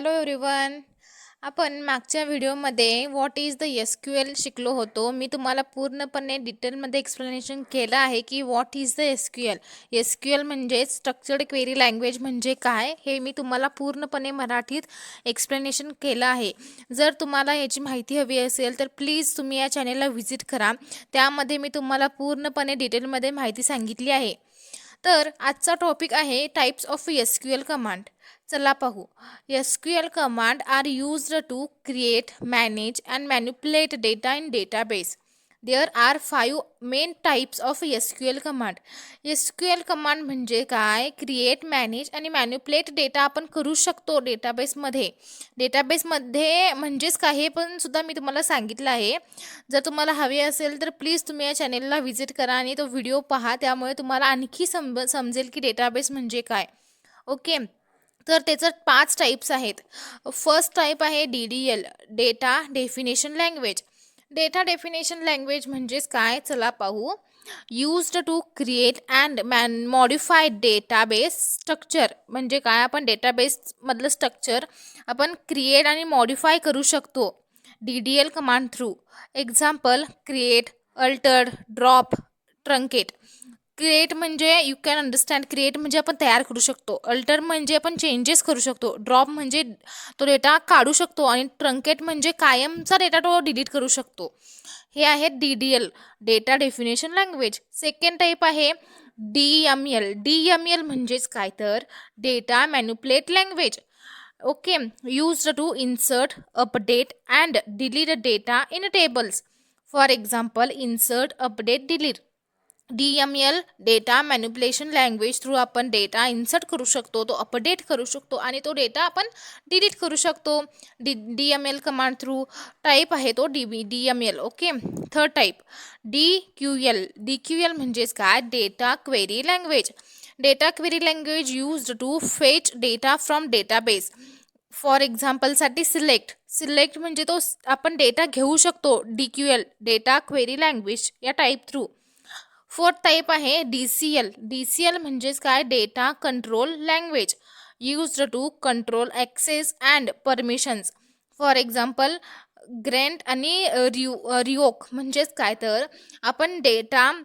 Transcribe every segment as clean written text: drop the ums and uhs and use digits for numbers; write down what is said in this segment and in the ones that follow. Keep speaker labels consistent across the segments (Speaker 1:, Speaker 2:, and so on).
Speaker 1: Hello everyone. आपण मागच्या व्हिडिओमध्ये व्हॉट इज द SQL शिकलो होतो. मी तुम्हाला पूर्णपणे डिटेलमध्ये एक्सप्लेनेशन केलं आहे की व्हॉट इज द SQL म्हणजे स्ट्रक्चर्ड क्वेरी लँग्वेज म्हणजे काय, हे मी तुम्हाला पूर्णपणे मराठीत एक्सप्लेनेशन केलं आहे. जर तुम्हाला याची माहिती हवी असेल तर प्लीज तुम्ही या चॅनेलला व्हिजिट करा. त्यामध्ये मी तुम्हाला पूर्णपणे डिटेलमध्ये माहिती सांगितली आहे. तर आजचा टॉपिक आहे टाइप्स ऑफ SQL कमांड. चला पाहू. SQL command are used to create, manage and manipulate data in database. There are 5 main types of SQL command. SQL command म्हणजे काय? क्रिएट, मॅनेज आणि मॅन्युप्युलेट डेटा आपण करू शकतो डेटाबेसमध्ये. डेटाबेसमध्ये म्हणजेच काय हे पण सुद्धा मी तुम्हाला सांगितलं आहे. जर तुम्हाला हवे असेल तर प्लीज तुम्ही या चॅनेलला व्हिजिट करा आणि तो व्हिडिओ पहा. त्यामुळे तुम्हाला आणखी समजेल की डेटाबेस म्हणजे काय. ओके. तर त्याचं 5 टाईप्स आहेत. फर्स्ट टाईप आहे DDL, data definition language. Data definition language म्हणजेच काय, चला पाहू. Used to create and modify database structure. म्हणजे काय, आपण डेटाबेसमधलं स्ट्रक्चर आपण क्रिएट आणि मॉडिफाय करू शकतो DDL command through. Example create, altered, drop, truncate. Create म्हणजे यू कॅन अंडरस्टँड, क्रिएट म्हणजे आपण तयार करू शकतो. अल्टर म्हणजे आपण चेंजेस करू शकतो. ड्रॉप म्हणजे तो डेटा काढू शकतो आणि ट्रंकेट म्हणजे कायमचा डेटा तो डिलीट करू शकतो. हे आहेत DDL, data definition language. Second type आहे DML. DML म्हणजेच काय तर data manipulate language. Okay. Used to insert, update and delete data in tables. For example insert, update, delete. DML data manipulation language through आपण data insert करू शकतो, तो update करू शकतो आणि तो डेटा आपण डिलीट करू शकतो DML कमांड थ्रू. टाईप आहे तो DML. Okay. Third type DQL म्हणजेच काय, data query language. Data query language used to fetch data from database. For एक्झाम्पलसाठी सिलेक्ट म्हणजे तो आपण डेटा घेऊ शकतो DQL, डेटा क्वेरी लँग्वेज या टाईप थ्रू. फोर्थ टाईप आहे DCL म्हणजेच काय, data control language. Used to control access and permissions. For example grant आणि रिओक म्हणजेच काय तर आपण डेटावर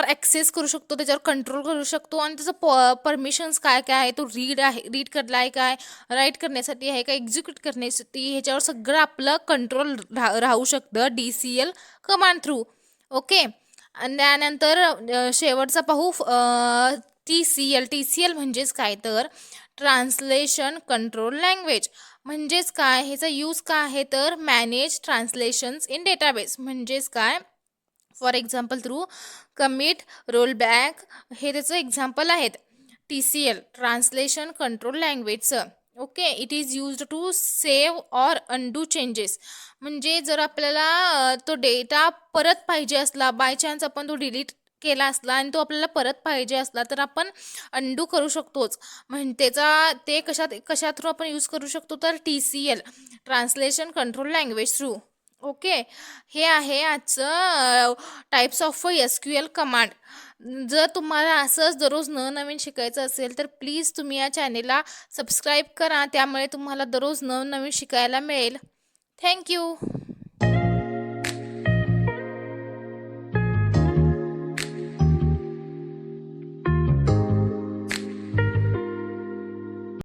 Speaker 1: ॲक्सेस करू शकतो, त्याच्यावर कंट्रोल करू शकतो आणि त्याचं परमिशन्स काय काय आहे, तो रीड करला आहे काय, राईट करण्यासाठी आहे का, एक्झिक्यूट करण्यासाठी, ह्याच्यावर सगळं आपलं कंट्रोल राहू शकतं DCL कमांड थ्रू. ओके. आणि त्यानंतर शेवटचा पाहू TCL म्हणजेच काय तर ट्रान्सलेशन कंट्रोल लँग्वेज. म्हणजेच काय, ह्याचा यूज काय आहे तर मॅनेज ट्रान्सलेशन्स इन डेटाबेस. म्हणजेच काय, for example through commit, rollback, हे त्याचं एक्झाम्पल आहेत. TCL ट्रान्सलेशन कंट्रोल लँग्वेजचं. Okay. It is used to save or undo changes. म्हणजे जर आपल्याला तो डेटा परत पाहिजे असला, बाय चान्स आपण तो डिलीट केला असला आणि तो आपल्याला परत पाहिजे असला तर आपण अनडू करू शकतोच. म्हणजे ते कशा थ्रू आपण यूज करू शकतो तर TCL translation control language through. Okay. हे आहे आजचं टाईप्स ऑफ SQL कमांड. जर तुम्हाला असंच दररोज नवीन शिकायचं असेल तर प्लीज तुम्ही या चॅनेलला सबस्क्राईब करा. त्यामुळे तुम्हाला दररोज नवीन शिकायला मिळेल. थँक्यू.